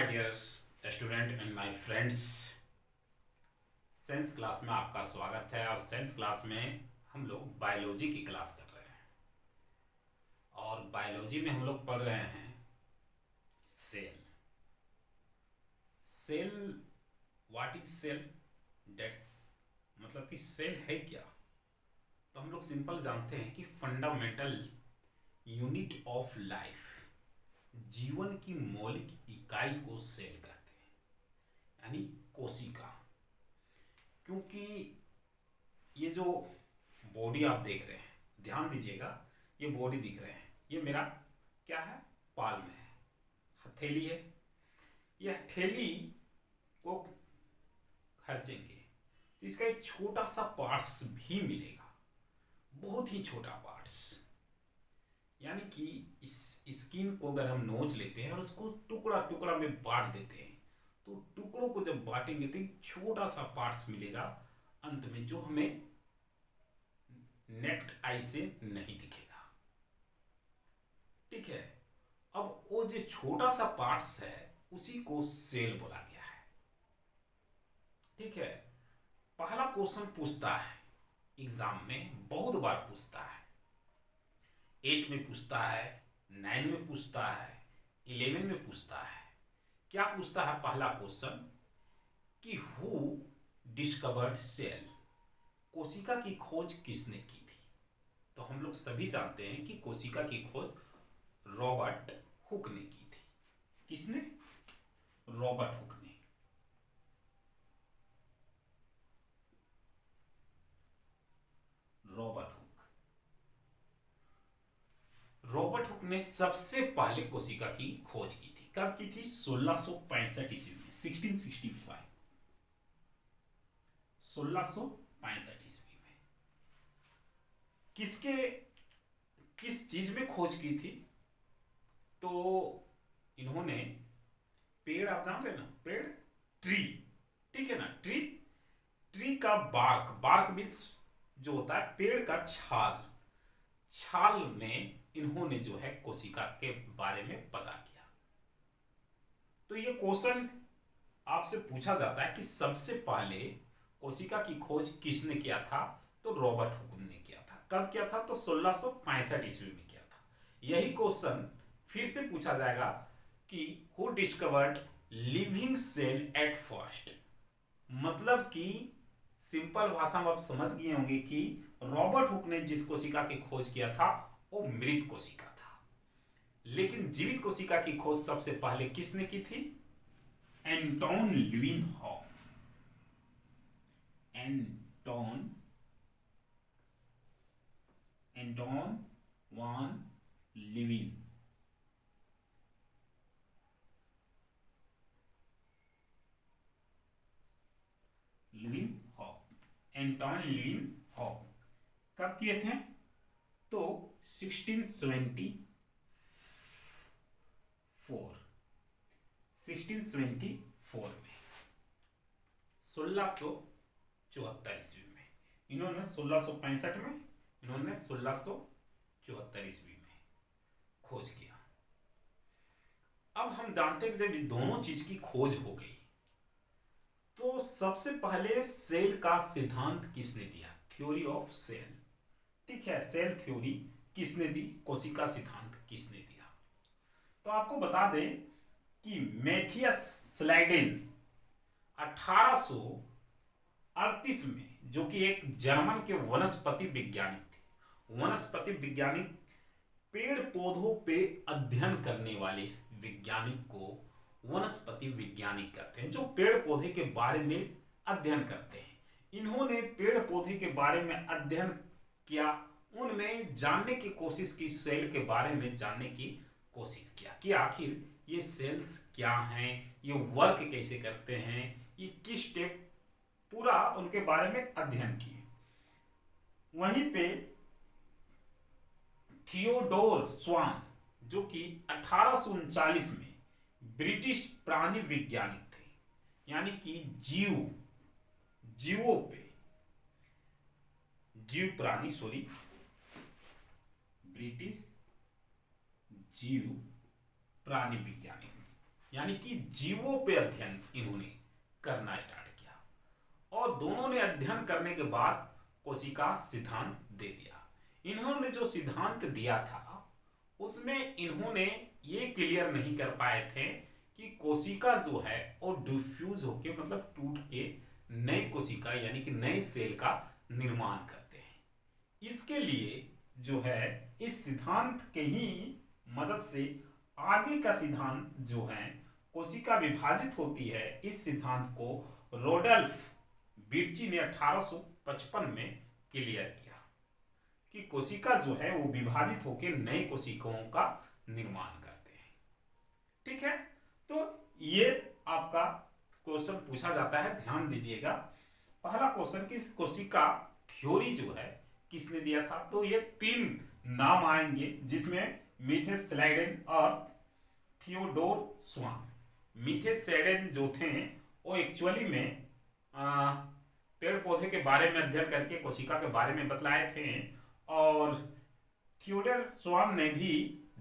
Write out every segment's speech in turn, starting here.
Dear student and my friends. Science class में आपका स्वागत है। और साइंस क्लास में हम लोग बायोलॉजी की क्लास कर रहे हैं और बायोलॉजी में हम लोग पढ़ रहे हैं cell. Cell, what is cell, that's मतलब कि सेल है क्या। तो हम लोग सिंपल जानते हैं कि फंडामेंटल यूनिट ऑफ लाइफ, जीवन की मौलिक इकाई को सेल कहते हैं, यानी कोशिका। क्योंकि ये जो बॉडी आप देख रहे हैं, ध्यान दीजिएगा, ये बॉडी दिख रहे हैं, ये मेरा क्या है, पाल्म है, हथेली है। ये हथेली को खर्चेंगे तो इसका एक छोटा सा पार्ट्स भी मिलेगा, बहुत ही छोटा पार्ट्स। यानी कि इस स्किन को अगर हम नोच लेते हैं और उसको टुकड़ा टुकड़ा में बांट देते हैं, तो टुकड़ों को जब बांटेंगे तो एक छोटा सा पार्ट्स मिलेगा अंत में, जो हमें नेक्ड आई से नहीं दिखेगा। ठीक है। अब वो जो छोटा सा पार्ट्स है उसी को सेल बोला गया है। ठीक है। पहला क्वेश्चन पूछता है एग्जाम में, बहुत बार पूछता है, 8 में पूछता है, 9 में पूछता है, 11 में पूछता है। क्या पूछता है पहला क्वेश्चन कि हु डिस्कवर्ड सेल, कोशिका की खोज किसने की थी। तो हम लोग सभी जानते हैं कि कोशिका की खोज रॉबर्ट हुक ने की थी। किसने? रॉबर्ट हुक ने। रॉबर्ट हुक ने सबसे पहले कोशिका की खोज की थी। कब की थी? 1665 ईस्वी में, 1665, 1665 ईस्वी में। किस चीज में खोज की थी? तो इन्होंने पेड़, आप जान रहे ना, पेड़, ट्री, ठीक है ना, ट्री का बार्क मीन्स जो होता है पेड़ का छाल में इन्होंने जो है कोशिका के बारे में पता किया। तो ये क्वेश्चन आपसे पूछा जाता है कि सबसे पहले कोशिका की खोज किसने किया था? तो रॉबर्ट हुक ने किया था। कब किया था? तो 1665 ईस्वी में किया था। यही क्वेश्चन फिर से पूछा जाएगा कि who discovered living cell at first. मतलब कि सिंपल भाषा में आप समझ गए होंगे कि रॉबर्ट हुक ने जिस कोशिका की खोज किया था वो मृत कोशिका था, लेकिन जीवित कोशिका की खोज सबसे पहले किसने की थी? एंटोन ल्यूइनहॉफ। एंटोन वान ल्यूइन। एंटोन ल्यूइनहॉफ कब किए थे? तो 1674 में, 1674 ईस्वी में। इन्होंने 1665 में, इन्होंने 1674 ईस्वी में खोज किया। अब हम जानते हैं कि जब ये दोनों चीज की खोज हो गई तो सबसे पहले सेल का सिद्धांत किसने दिया? Theory of cell. ठीक है, सेल थ्योरी किसने दी? कोशिका सिद्धांत किसने दिया? तो आपको बता दें कि मैथियस स्लाइडेन 1838 में, जो कि एक जर्मन के वनस्पति वैज्ञानिक थे, वनस्पति वैज्ञानिक पेड़ पौधों पे अध्ययन करने वाले वैज्ञानिक को वनस्पति वैज्ञानिक कहते हैं, जो पेड़ पौधे के बारे में अध्ययन करते हैं। इन्होंने पेड़ पौधे के बारे में अध्ययन किया, उनमें जानने की कोशिश की, सेल के बारे में जानने की कोशिश किया कि आखिर ये सेल्स क्या हैं, ये वर्क कैसे करते हैं, ये किस स्टेप, पूरा उनके बारे में अध्ययन किए। वहीं पे थियोडोर स्वान, जो कि 1839 में ब्रिटिश प्राणी वैज्ञानिक थे, यानी कि ब्रिटिश जीव प्राणी वैज्ञानिक, यानी कि जीवों पे अध्ययन इन्होंने करना स्टार्ट किया, और दोनों ने अध्ययन करने के बाद कोशिका सिद्धांत दे दिया। इन्होंने जो सिद्धांत दिया था उसमें इन्होंने ये क्लियर नहीं कर पाए थे कि कोशिका जो है वो डिफ्यूज होके मतलब टूट के नई कोशिका यानी कि नए सेल का निर्माण करते हैं। इसके लिए जो है इस सिद्धांत के ही मदद से आगे का सिद्धांत जो है कोशिका विभाजित होती है, इस सिद्धांत को रोडल्फ बिर्ची ने 1855 में क्लियर किया कि कोशिका जो है वो विभाजित होकर नए कोशिकाओं का निर्माण करते हैं। ठीक है, तो ये आपका क्वेश्चन पूछा जाता है, ध्यान दीजिएगा। पहला क्वेश्चन कि कोशिका थ्योरी जो है किसने दिया था, तो ये 3 नाम आएंगे जिसमें मीथेस्लाइडेन और थियोडोर स्वान। मीथेस्लाइडेन जो थे वो एक्चुअली में पेड़ पौधे के बारे में अध्ययन करके कोशिका के बारे में बतलाए थे, और थियोडोर स्वान ने भी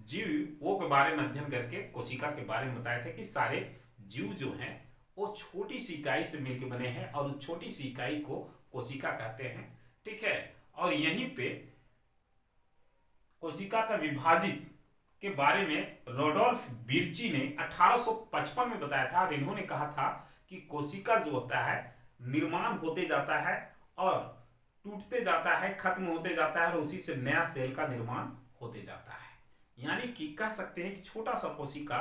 जीवों के बारे में अध्ययन करके कोशिका के बारे में बताए थे कि सारे जीव जो हैं वो छोटी सी इकाई से मिलकर बने हैं और उस छोटी सी इकाई को कोशिका कहते हैं। ठीक है, और यहीं पे कोशिका का विभाजित के बारे में रोडोल्फ बिर्ची ने 1855 में बताया था, और इन्होंने कहा था कि कोशिका जो होता है निर्माण होते जाता है और टूटते जाता है, खत्म होते जाता है, और उसी से नया सेल का निर्माण होते जाता है। यानी कि कह सकते हैं कि छोटा सा कोशिका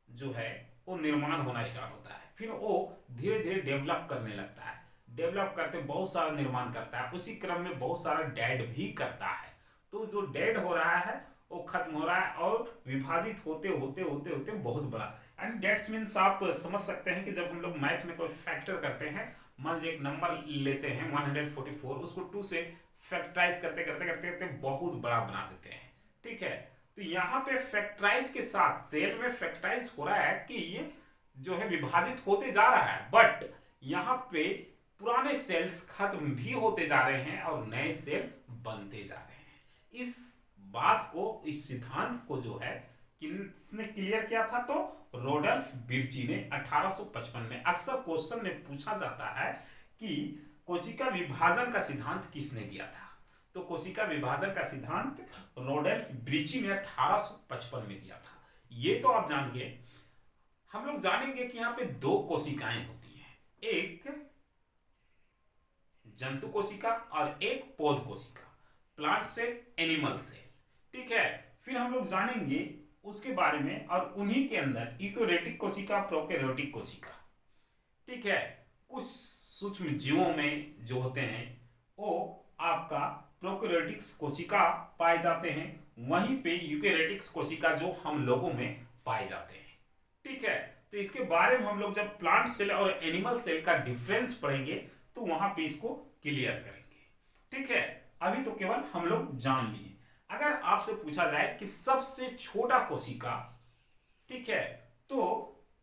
जो है वो निर्माण होना स्टार्ट होता है, फिर वो धीरे धीरे डेवलप करने लगता है, डेवलप करते बहुत सारा निर्माण करता है, उसी क्रम में बहुत सारा डेड भी करता है। तो जो डेड हो रहा है वो खत्म हो रहा है और विभाजित होते होते होते होते बहुत बड़ा, एंड डेट्स मीन्स आप समझ सकते हैं कि जब हम लोग मैथ में कोई फैक्टर करते हैं, मान लीजिए एक नंबर लेते हैं 144, उसको 2 से फैक्टराइज करते करते करते करते बहुत बड़ा बना देते हैं। ठीक है, तो यहाँ पे फैक्टराइज के साथ सेल में फैक्टराइज हो रहा है कि ये जो है विभाजित होते जा रहा है, बट यहाँ पे पुराने सेल्स खत्म भी होते जा रहे हैं और नए सेल बनते जा रहे हैं। इस बात को, इस सिद्धांत को जो है किसने क्लियर किया था, तो रोडोल्फ बिर्ची ने 1855 में। अक्सर क्वेश्चन में पूछा जाता है कि कोशिका विभाजन का सिद्धांत किसने दिया था, तो कोशिका विभाजन का सिद्धांत रोडोल्फ बिर्ची ने 1855 में दिया था। ये तो आप जान गए। हम लोग जानेंगे कि यहाँ पे 2 कोशिकाएं होती हैं, एक जंतु कोशिका और एक पौध कोशिका, प्लांट सेल, एनिमल सेल। ठीक है, फिर हम लोग जानेंगे उसके बारे में, और उन्हीं के अंदर यूकेरियोटिक कोशिका, प्रोकैरियोटिक कोशिका। ठीक है, कुछ सूक्ष्म जीवों में जो होते हैं वो आपका प्रोकैरियोटिक कोशिका पाए जाते हैं, वहीं पे यूकेरियोटिक कोशिका जो हम लोगों में पाए जाते हैं। ठीक है, तो इसके बारे में हम लोग जब प्लांट सेल और एनिमल सेल का डिफरेंस पढ़ेंगे तो वहां पे इसको क्लियर करेंगे। ठीक है, अभी तो केवल हम लोग जान लिए। अगर आपसे पूछा जाए कि सबसे छोटा कोशिका, ठीक है, तो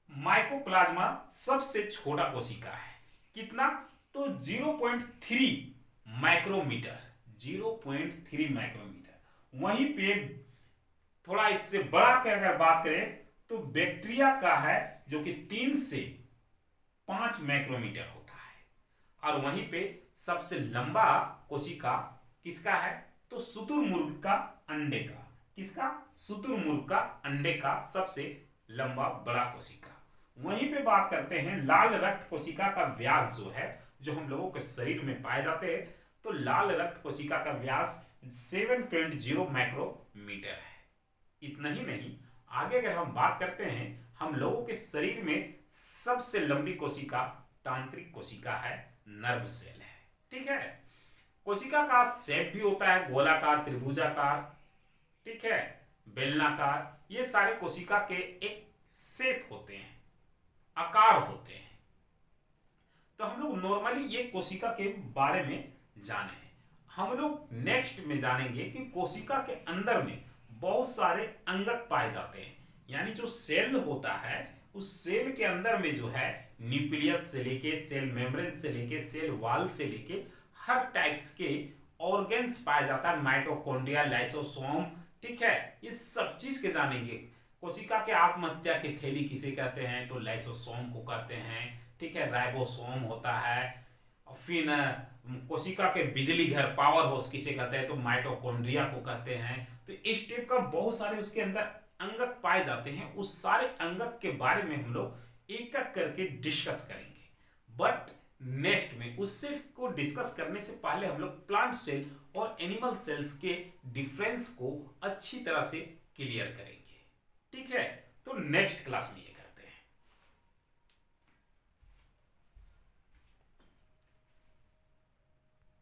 माइकोप्लाज्मा सबसे छोटा कोशिका है। कितना, तो 0.3 माइक्रोमीटर, 0.3 माइक्रोमीटर। वहीं पे थोड़ा इससे बड़ा के अगर बात करें तो बैक्टीरिया का है जो कि 3 से 5 माइक्रोमीटर होता है। और वहीं पे सबसे लंबा कोशिका किसका है, तो शुतुरमुर्ग का अंडे का। किसका, शुतुरमुर्ग का अंडे का सबसे लंबा बड़ा कोशिका। वहीं पे बात करते हैं लाल रक्त कोशिका का व्यास जो है, जो हम लोगों के शरीर में पाए जाते हैं, तो लाल रक्त कोशिका का व्यास 7.0 माइक्रोमीटर है। इतना ही नहीं, आगे अगर हम बात करते हैं, हम लोगों के शरीर में सबसे लंबी कोशिका तांत्रिक कोशिका है, नर्व सेल है। ठीक है, कोशिका का शेप भी होता है गोलाकार, त्रिभुजाकार, ठीक है, बेलनाकार। ये सारे कोशिका के एक शेप होते हैं, आकार होते हैं। तो हम लोग नॉर्मली ये कोशिका के बारे में जाने हैं। हम लोग नेक्स्ट में जानेंगे कि कोशिका के अंदर में बहुत सारे अंगक पाए जाते हैं, यानी जो सेल होता है उस सेल के अंदर में जो है न्यूक्लियस से लेके सेल मेम्ब्रेन से लेके सेल वॉल से लेके हर टाइप्स के ऑर्गन्स पाया जाता है, माइटोकॉन्ड्रिया, लाइसोसोम। ठीक है, इस सब चीज के जानेंगे। कोशिका के आत्महत्या की थैली किसे कहते हैं, तो लाइसोसोम को कहते हैं, ठीक है। राइबोसोम होता है। फिर कोशिका के बिजली घर पावर हाउस किसे कहते हैं, तो माइटोकॉन्ड्रिया को कहते हैं। तो इस टाइप का बहुत सारे उसके अंदर अंगक पाए जाते हैं। उस सारे अंगक के बारे में हम लोग एक एक करके डिस्कस करेंगे। बट नेक्स्ट में उससे को डिस्कस करने से पहले हम लोग प्लांट सेल और एनिमल सेल्स के डिफरेंस को अच्छी तरह से क्लियर करेंगे, ठीक है। तो नेक्स्ट क्लास में